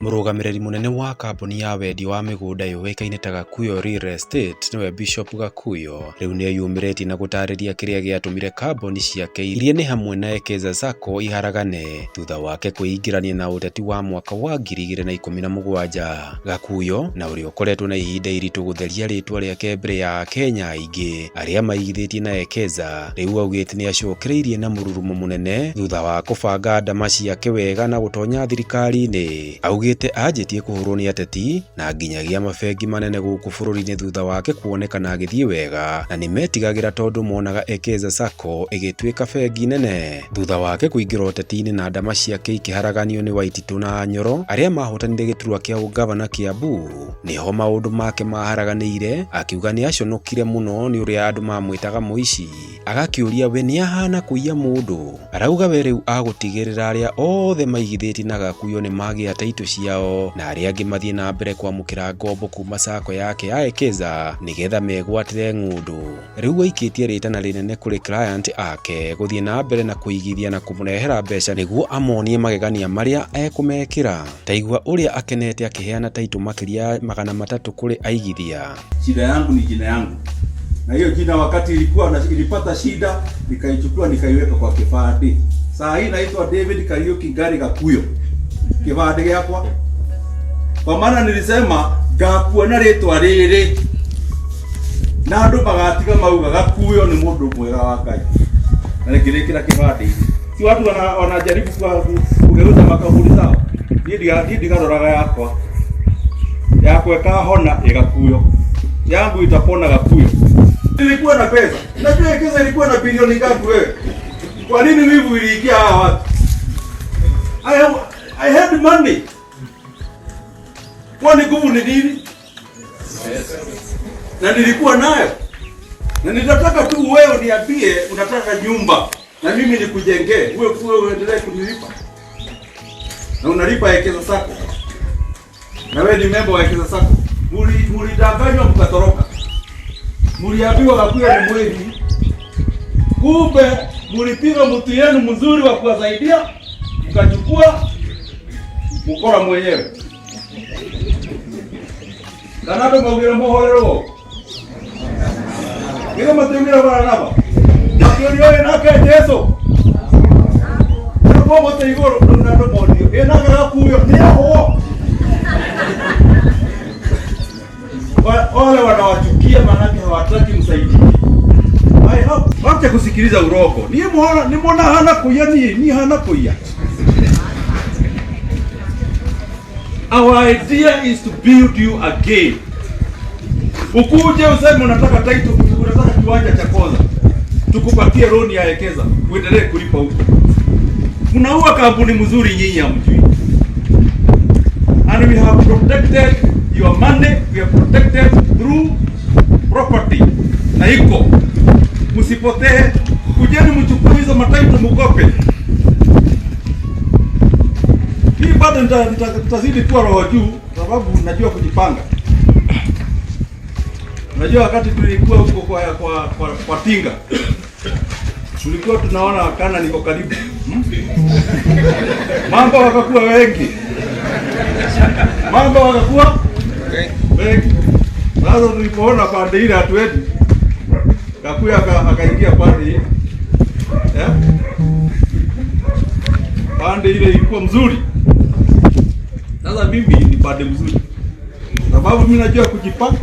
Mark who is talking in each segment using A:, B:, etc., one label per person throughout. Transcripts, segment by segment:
A: Mũrũgamĩrĩri mũnene wa kambuni ya wendia wa mĩgũnda yũĩkaine ta Gakuyo Real Estate nĩwe Bishop Gakuyo rĩu nĩ eyumĩrĩtie na gũtarĩria kĩrĩa gĩatũmire kambuni ciake iria nĩ hamwe na Ekeza Sacco iharagane thutha wake kwĩingĩrania na ũteti wa mwaka wa 2017. Gakuyo na ũrĩa ũkoretwo na ihinda iritũ gũtheria rĩtwa rĩake mbere ya Akenya aingĩ arĩa maigithĩtie na Ekeza, rĩu augĩte nĩ acokereirie na mũrurumo mũnene thutha wa kũbanga ndama ciake wega na gũtonya thirikari-inĩ. Augĩte anjĩtie kũhũrwo nĩ ateti na nginyagia mabengi manene gũkũ bũrũri-inĩ thutha wake kuonekana agĩthiĩ wega na nĩ metigagĩra tondũ monaga Ekeza Sacco ĩgĩtuĩka bengi nene. Thutha wake kũingĩra ũteti-inĩ na ndama ciake ikĩharaganio nĩ Waititũ na Nyoro arĩa mahotanire gĩturwa kĩa ũgavana Kiambu, nĩho maũndũ make maharaganĩire, akiuga nĩ aconokire mũno nĩ ũrĩa andũ mamwĩtaga mũici, agakĩũria we nĩ ahana kũiya mũndũ. Arauga we rĩu agũtigĩrĩra arĩa othe maigithĩtie na Gakuyo nĩ magĩa taitũ ciao na arĩa angĩ mathiĩ na mbere kwamũkĩra ngombo kuma Sacco yake ya Ekeza nĩgetha megwatĩre ng'ũndũ. Rĩu aikĩtie rĩtana rĩnene kũrĩ client ake gũthiĩ na mbere na kũigithia na kũmũrehera mbeca nĩguo amonie magegania marĩa ekũmekĩra. Taigua ũrĩa akenete akĩheana taitũ makĩria 300 kũrĩ aigithia.
B: Shida yangu ni jina yangu, na hiyo jina wakati ilipata shida nikaichukua nikaiweka kwa kifadi. Saa hii naitwa David Kariuki Ngari Gakuyo kifadi yakwa, kwa maana nilisema Gakuyo na rĩtwa rĩrĩ na andũ magatiga mauga Gakuyo ni mũndũ mwega wa Ngai na nĩkĩrĩkĩra kifadi. Si watu wanajaribu kugeuza makaburi zao. Niĩ ndigaroraga yakwa ikahona Gakuyo, yangu itapona Gakuyo. Nilikuwa na pesa, najua Ekeza ilikuwa na bilioni ngapi wewe? Kwa nini wivu iliingia hawa watu? I had money. Kwani nguvu ni nini? Na nilikuwa nayo. Na nitataka tu wewe uniambie unataka nyumba na mimi nikujengee. Wewe uendelee kunilipa. Na unalipa Ekeza Sacco. Na wewe ni member wa Ekeza Sacco. Mulidanganywa mkatoroka. Muliambiwa Gakuyo ni mwevi. Kumbe mulipiga mtu yenu mzuri wa kuwasaidia, mkachukua mkora mwenyewe. Kanado mawira moholero. Kile matemira bana naba. Gakuyo yoye nake Yesu. Kwa moto igoro ndo modio. Ena Gakuyo ni ho. Wale wanawachukia manake hawataki msaidie. Wacha kusikiliza urongo. Ni mbona hana kuya ni hana kuya. Our idea is to build you again. Ukuje useme unataka title, unataka kiwanja cha kwanza. Tukupatie loan ya Ekeza, uendelee kulipa huko. Unaua kampuni mzuri nyinyi hamjui. And we have protected your money, we have protected through property. Na iko msipotee, kujeni mchukue hizo mataito mkope. Hii bado nitazidi kuwa roho juu sababu najua kujipanga. Unajua wakati tulikuwa huko kwa Tinga, tulikuwa tunaona kana niko karibu. Mambo wakakuwa wengi. Mambo wakakuwa wengi. Sasa tulipoona pande ile hatuendi, Gakuyo akaingia pande ile. Pande ile ilikuwa mzuri. Sasa mimi ni pande mzuri. Sababu mimi najua kujipanga.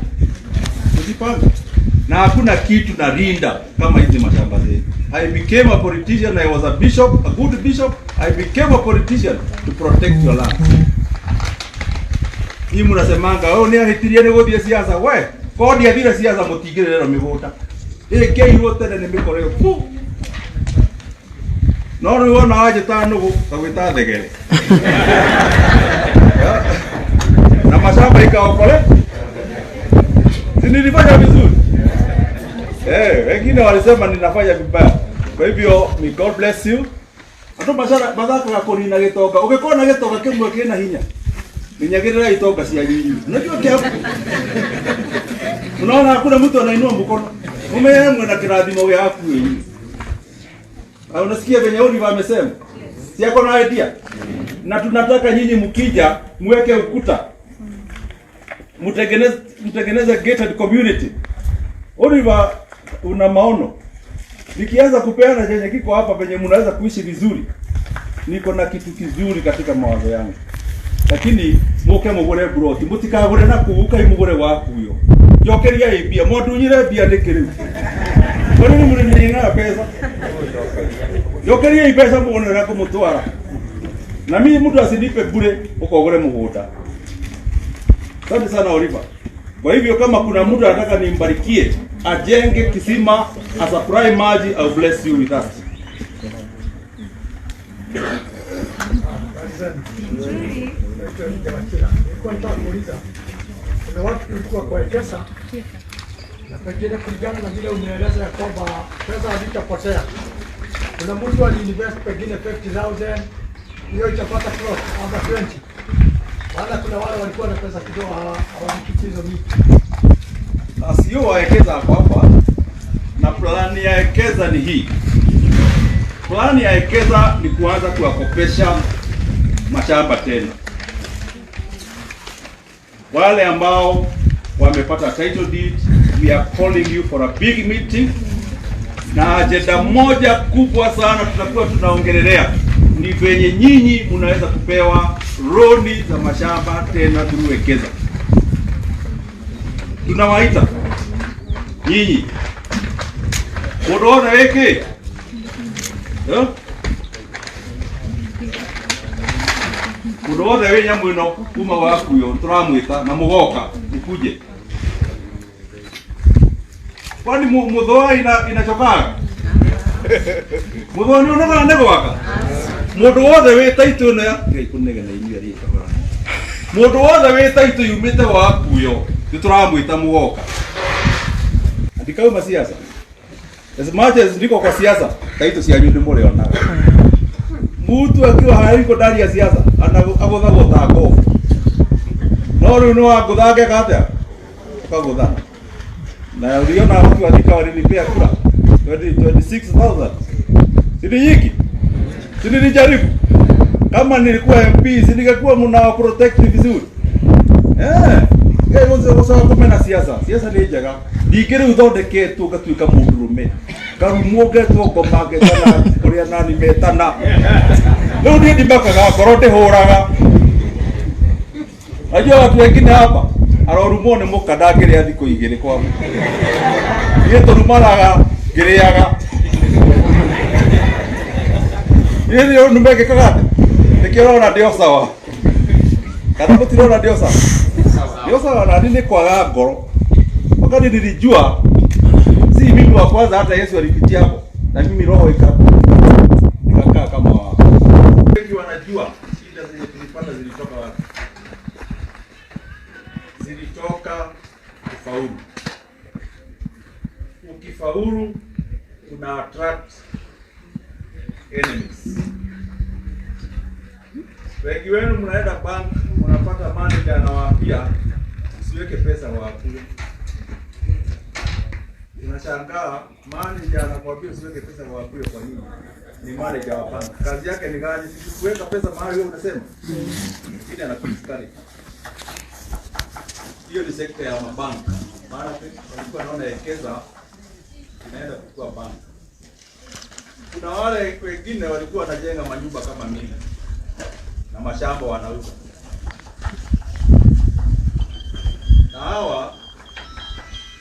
B: Na hakuna kitu na rinda kama hizi mashamba zetu. I became a politician, I was a bishop, a good bishop. I became a politician to protect your land. Ni mnasemanga wewe ni ahitirie ni guthie siasa we. Kodi ya thira siasa mutigirira migunda. Kei wote ne mikoreo pu. No ni wona aje tanugu tawita thegere. Na mashamba ikaokole. Nilifanya vizuri. Wengine walisema ninafanya vibaya. Kwa hivyo, may God bless you. Ato bazaka yako ni nagetoka. Ungekuwa nagetoka kimwe kina hinya. Ninyagirira itoka cia nyinyi. Unajua kiapo. Unaona hakuna mtu anainua mkono. Umeyemwe na kirathimo gyaku wewe. Unasikia venye Oliver amesema? Si yako na idea? Na tunataka nyinyi mkija mweke ukuta. Mtengeneze gated community. Oliver, una maono. Nikianza kupeana chenye kiko hapa penye mnaweza kuishi vizuri. Niko na kitu kizuri katika mawazo yangu. Lakini muke mugure broti, mutikagure na kuuka imugure waku yo. Jokeria ibia, modunyire bia ndikiri. Kwa nini mlininga pesa? Jokeria ipesa mbona na kumutwara. Na mimi mtu asinipe bure ukogore mugunda. Asante sana Oliver. Kwa hivyo kama kuna mtu anataka nimbarikie ajenge kisima as a prime maji, I'll bless you with that.
C: Kuna watu kulikuwa kwa pesa na pengine kulingana na vile umeeleza ya kwamba pesa hazitapotea. Kuna mtu aliinvest pengine 50,000, hiyo itapata plot ama 20. Wala kuna wale walikuwa na pesa kidogo hawanikichi hizo miti.
B: Asio waekeza hapa na plani ya ekeza ni hii. Plani ya ekeza ni kuanza kuwakopesha mashamba tena. Wale ambao wamepata title deed, we are calling you for a big meeting. Na ajenda moja kubwa sana tutakuwa tunaongelelea ni venye nyinyi mnaweza kupewa roni za mashamba tena tuwekeza. Tunawaita nyinyi unaona weke unaona wewe nyamwino kuma waku yo turamwita na mugoka ukuje. Kwani mudhoa inachokaga mudhoa ni unaona ndego waka mundu wothe wita itu na kunega na inyua ri kabara mundu wothe wita itu yumite waku yo turamwita mugoka. Andikao masiasa as much as ndiko kwa siasa taito cia nyundi muri ona mtu akiwa haiko ndani ya siasa anagotha gotako no riu no agothange katia ukagotha na uliona watu andika walinipea kura 26,000 sidi hiki sidi nijaribu kama nilikuwa MP singekuwa mna protect vizuri Usawa kumena siasa ni njega ndikiri uthondeke tu gatuika mundurume karumuge tu ngomage sana kuria nani metana no ndi ndimakaga ngoro ndihuraga ajua watu wengine hapa arorumo ni mukada ngiria thiko igiri kwa ye turumaraga ngiriaga ye ndio numeke kagate nikirona ndio sawa kana mutirona ndio sawa. Yosa na nini kwa ngoro. Wakati nilijua si mimi wa kwanza hata Yesu alipitia hapo na mimi roho nikakaa kama wengi wanajua shida zenye tulipata zilitoka wapi. Zilitoka kufaulu. Ukifaulu una attract enemies. Wengi wenu mnaenda bank mnapata manager anawaambia usiweke pesa wapi. Unashangaa manager anakuambia usiweke pesa wapi kwa nini? Ni manager wa bank. Kazi yake ni gani? Kuweka pesa mahali wewe unasema. Ile anakusikari. Hiyo ni sekta ya mabank. Maana walikuwa wanaona ekeza inaenda kukua bank. Kuna wale wengine walikuwa wanajenga manyumba kama mimi. Na mashamba wanauza. Na hawa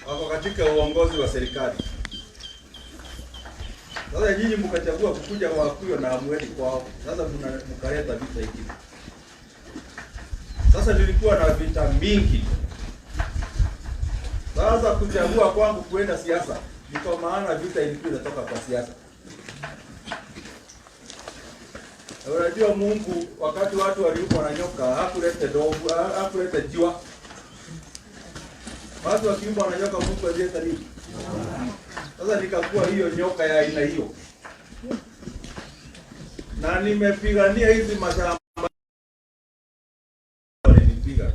B: wako katika uongozi wa serikali. Sasa nyinyi mkachagua kukuja Gakuyo na amweli kwao. Sasa mkaleta vita hiki. Sasa nilikuwa na vita mingi. Sasa kuchagua kwangu kuenda siasa ni kwa maana vita ilikuwa inatoka kwa siasa. Unajua Mungu wakati watu waliumbwa na nyoka hakuleta dogo, hakuleta jiwa. Watu wakiumbwa na nyoka Mungu alileta nini? Sasa nikakuwa hiyo nyoka ya aina hiyo. Na nimepigania hizi mashamba. Walinipiga.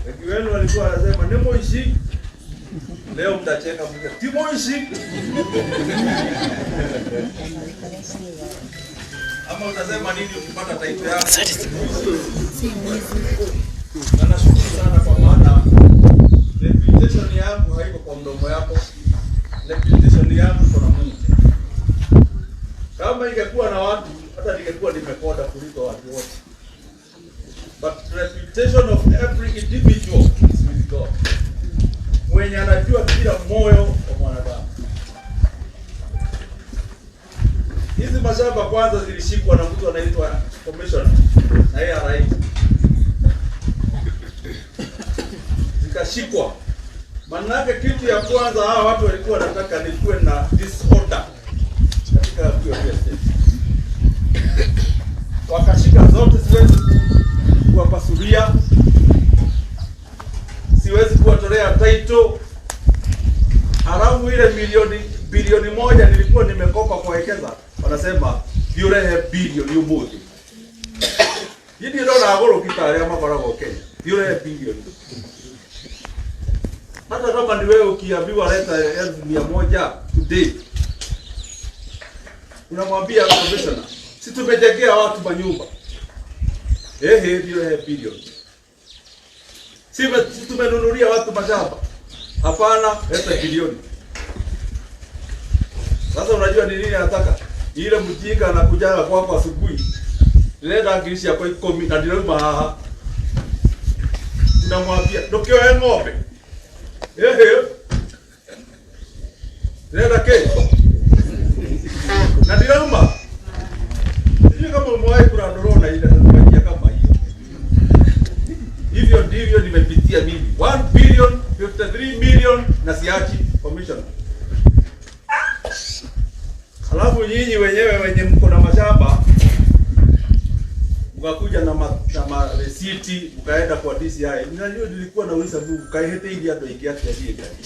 B: Wengine walikuwa wanasema nemoishi. Leo mtacheka mmoja. Timoishi. Ama utasema nini ukipata title yako? Na nashukuru sana kwa maana reputation yangu haiko kwa mdomo yako. Reputation yangu kwa Mungu. Kama ingekuwa na watu, hata ningekuwa nimekoda kuliko watu wote. But reputation of every individual is with God. Mwenye anajua kila moyo wa mwanadamu. Hizi mashamba kwanza zilishikwa na mtu anaitwa commissioner na yeye rais. Zikashikwa. Manake kitu ya kwanza hawa watu walikuwa wanataka ni kuwe na disorder katika hiyo estate. Wakashika zote, siwezi kuwapasulia, siwezi kuwatolea title. Halafu ile bilioni moja nilikuwa nimekopa kuwekeza, wanasema yule bilioni umoja. Hili ndio nagoro kitale ama kwa Kenya. Yule bilioni. Hata kama ni wewe ukiambiwa leta 1,100 today, unamwambia commissioner, si tumejengea watu manyumba. Yule bilioni. Si tumenunulia watu mashamba. Hapana, leta bilioni. Sasa unajua ni nini anataka? Ile mjinga anakuja kwako asubuhi. Leta ngirishi yako 10 na ndio haha. Unamwambia, "Dokio ya ng'ombe." Leta kesho. Na ndio mama. Sio kama umewahi kula dorona ile unajia kama hiyo. Hivyo ndivyo nimepitia mimi. 1 billion 53 million na siachi commission. Halafu nyinyi wenyewe wenye mko na mashamba mkakuja na receipt mkaenda kwa DCI. Ninajua nilikuwa nauliza Mungu kaihete ili hata ikiacha hiyo gani.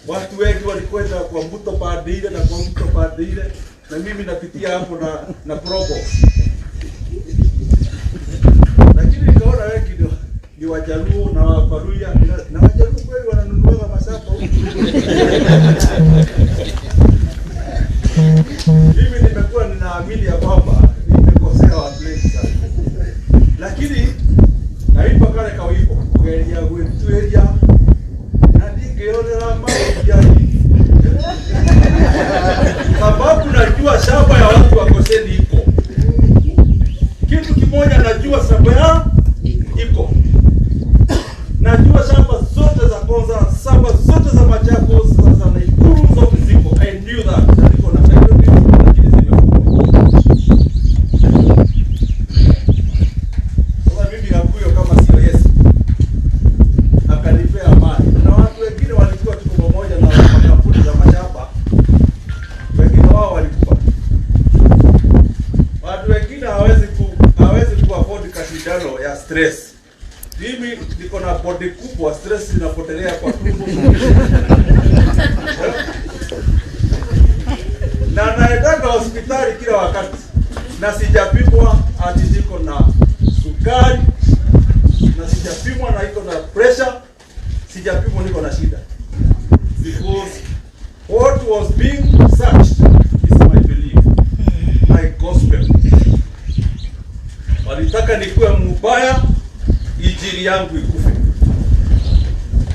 B: Watu wengi walikwenda kwa mto pande ile na kwa mto pande ile na mimi napitia hapo na probo. Lakini nikaona wengi ni Wajaluo na Waparuya na Wajaluo kweli wananunua mashamba huko. Mimi nimekuwa ninaamini ya kwamba nimekosea watu wengi sana. Lakini naipa kale kawipo kugeria gwetu eria na ningeonera mambo ya hivi. Sababu najua shamba ya watu wa Koseni iko. Kitu kimoja najua shamba ya iko. Najua shamba zote za Konza, shamba zote za Machakos, sasa na Ikuru zote ziko. I knew that. Niko na title lakini zimefungwa. Sasa mimi Gakuyo kama sio Yesu akanipea amani. Na watu wengine walikuwa tuko pamoja na kampuni za mashamba. Wengine wao walikufa. Watu wengine hawezi ku afford kashindano ya stress. Mimi niko na body kubwa, stress inapotelea kwa tumbo. Na naenda hospitali kila wakati. Na sijapimwa ati niko na sukari, na sijapimwa na iko na pressure, sijapimwa niko na shida. Because what was being searched is my belief, my gospel. Walitaka nikuwe mbaya, injili yangu ikufe.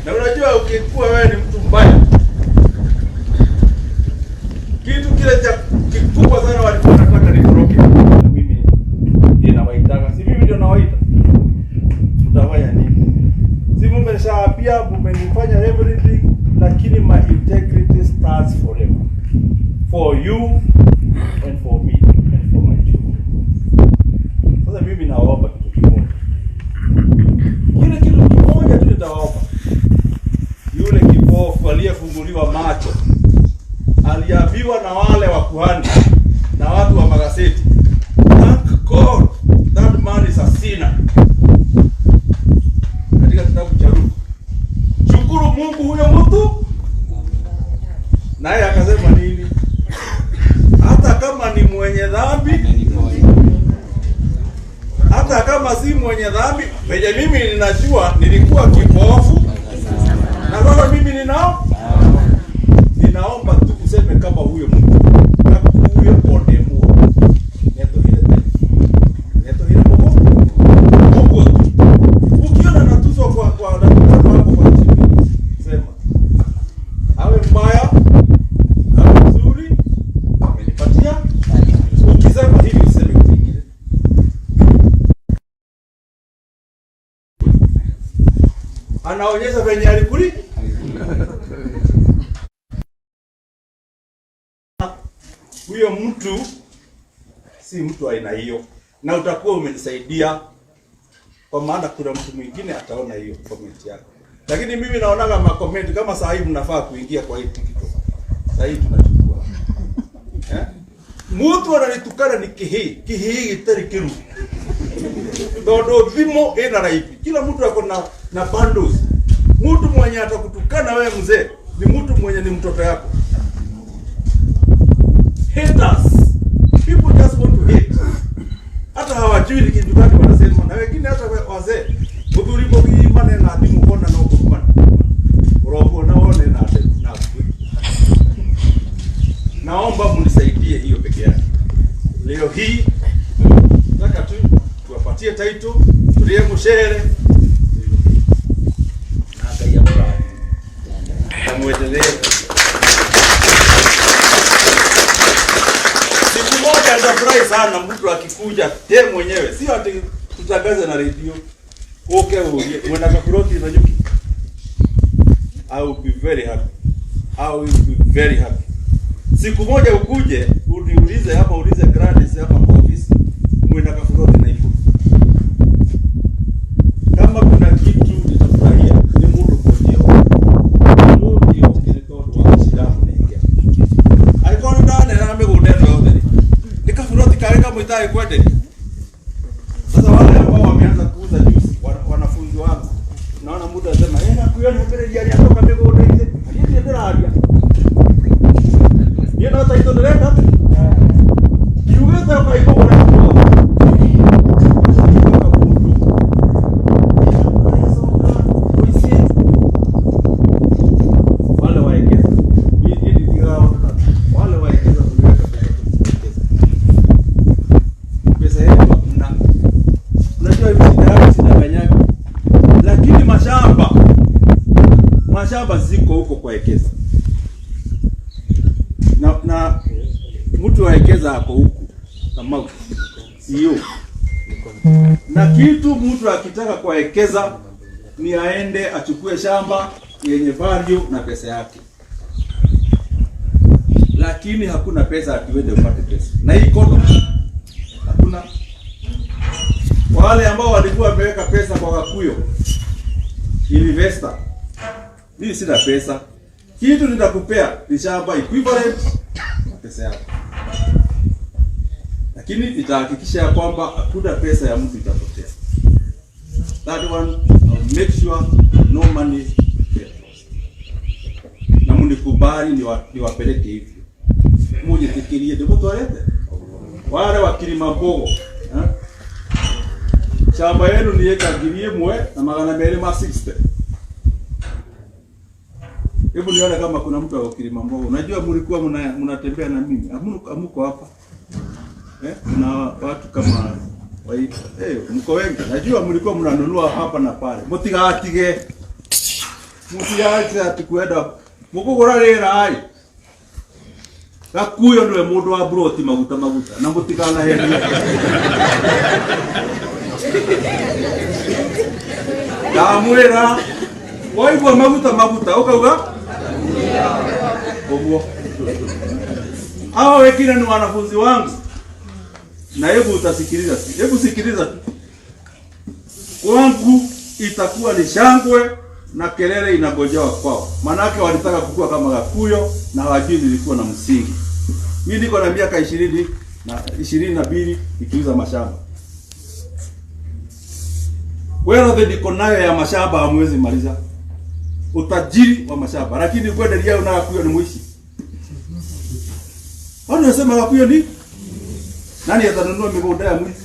B: Na unajua ukikuwa wewe ni mtu mbaya, kitu kile cha kikubwa sana walikuwa wanataka nikoroke. Mimi ninawaitaka, si mimi ndio nawaita. Mtafanya nini? Si mmeshaapia, mmenifanya everything, lakini my integrity starts forever. For you and for me and for my children. Sasa mimi naomba kitu kimoja. Kile kitu kimoja tu nitawaomba. Yule kipofu aliyefunguliwa macho aliambiwa na wale wa kuhani na watu wa magazeti, thank God that man is a sinner. Katika kitabu cha Luka, shukuru Mungu huyo mtu. Naye akasema nini? Hata kama ni mwenye dhambi, hata kama si mwenye dhambi, penye mimi ninajua nilikuwa kipofu na sasa mimi ninaomba tu kuseme kama huyo mtu. Gakuyo odemua. Neto ile. anaonyesha venye alikuli. Huyo mtu si mtu aina hiyo, na utakuwa umenisaidia, kwa maana kuna mtu mwingine ataona hiyo comment yako. Lakini mimi naonaga ma-comment kama saa hii mnafaa kuingia kwa hii TikTok. Saa hii tunachukua. Mtu ananitukana ni kihi gitari kiru. Dodo vimo ina live. Kila mtu ako na bundles. Mtu mwenye atakutukana wewe mzee ni mtu mwenye ni mtoto yako. Haters. People just want to hate. Hata hawajui ni kitu gani wanasema, na wengine hata wazee mudhuri kwa imani na ndimu kona na ukubwa roho na one na naomba mnisaidie hiyo peke yake. Leo hii nataka tu tuwapatie title, tulie mshere na kaya bora muendelee. Siku moja nitafurahi sana mtu akikuja yeye mwenyewe, sio ati tutangaze na radio. Okay, mwana Gakuyo na nyuki. I will be very happy. I will be very happy. Siku moja ukuje uniulize hapa, ulize Gladys hapa kwa office. Mwana Gakuyo na iko. Kama kuna kitu nitafurahia ni mtu kujio. Ndio kirekodi wa Islamu naingia. Alikuwa ndani na amegundeka yote. Nikafuruti kareka mwitai kwende. Sasa wale ambao wameanza kuuza juice, wanafunzi wangu, naona muda anasema Gakuyo ni mbele ya atoka mbego ndio hiyo ndio hadia. Yeye na taito direct. Kiuweza kwa iko bora. Wale waekeza. Hii ndio wale waekeza kuweka pesa yao na unajua hivi sinadanganyaka, lakini mashamba ziko huko kwa ekeza na mtu waekeza hapo huku kama sio na kitu. Mtu akitaka kwa ekeza ni aende achukue shamba yenye value na pesa yake, lakini hakuna pesa atiwende upate pesa na hii kodo hakuna. Wale ambao walikuwa wameweka pesa kwa Gakuyo investor, mimi sina pesa, kitu nitakupea ni shamba equivalent na pesa yako, lakini nitahakikisha ya kwamba hakuna pesa ya mtu itapotea. That one I'll make sure no money gets lost. Na mnikubali niwapeleke hivyo, mmoja tikirie ndio mtwalete wale wakilima mbogo shamba yenu ni eka 1,000 na 260. Hebu nione kama kuna mtu akilima mbogo. Unajua mlikuwa mnatembea na mimi. Amuko hapa. Kuna watu kama waita. Mko wengi. Najua mlikuwa mnanunua hapa na pale. Mutigatige. Mutiache atikuenda. Mukugura rera ai. Gakuyo ndio mundu wa broti maguta na mutigana heri. Damwera waigwa maguta ukauga oguo. Hao wengine ni wanafunzi wangu, na hebu utasikiliza, hebu sikiliza tu. Kwangu itakuwa ni shangwe na kelele inagojewa kwao, manake walitaka kukua kama Gakuyo na hawajui nilikuwa na msingi. Mimi niko na miaka 22 nikiuza mashamba. Wewe ndio nayo ya mashamba hamwezi maliza utajiri wa mashamba, lakini kuendelea na Gakuyo ni mwishi. Wao wanasema Gakuyo ni nani atanunua migunda ya mwizi?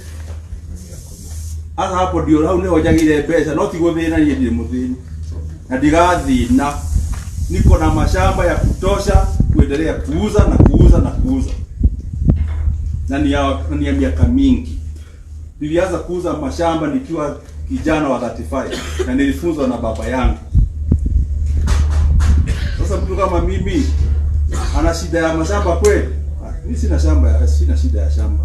B: Hata hapo ndio hao ndio wajagire pesa, no tigo thina ni ndio muthini. Na ndigathina, niko na mashamba ya kutosha kuendelea kuuza na kuuza. Na ni ya miaka mingi. Nilianza kuuza mashamba nikiwa kijana wa 35 na nilifunzwa na baba yangu. Sasa mtu kama mimi ana shida ya mashamba kweli? Mimi sina shida ya shamba.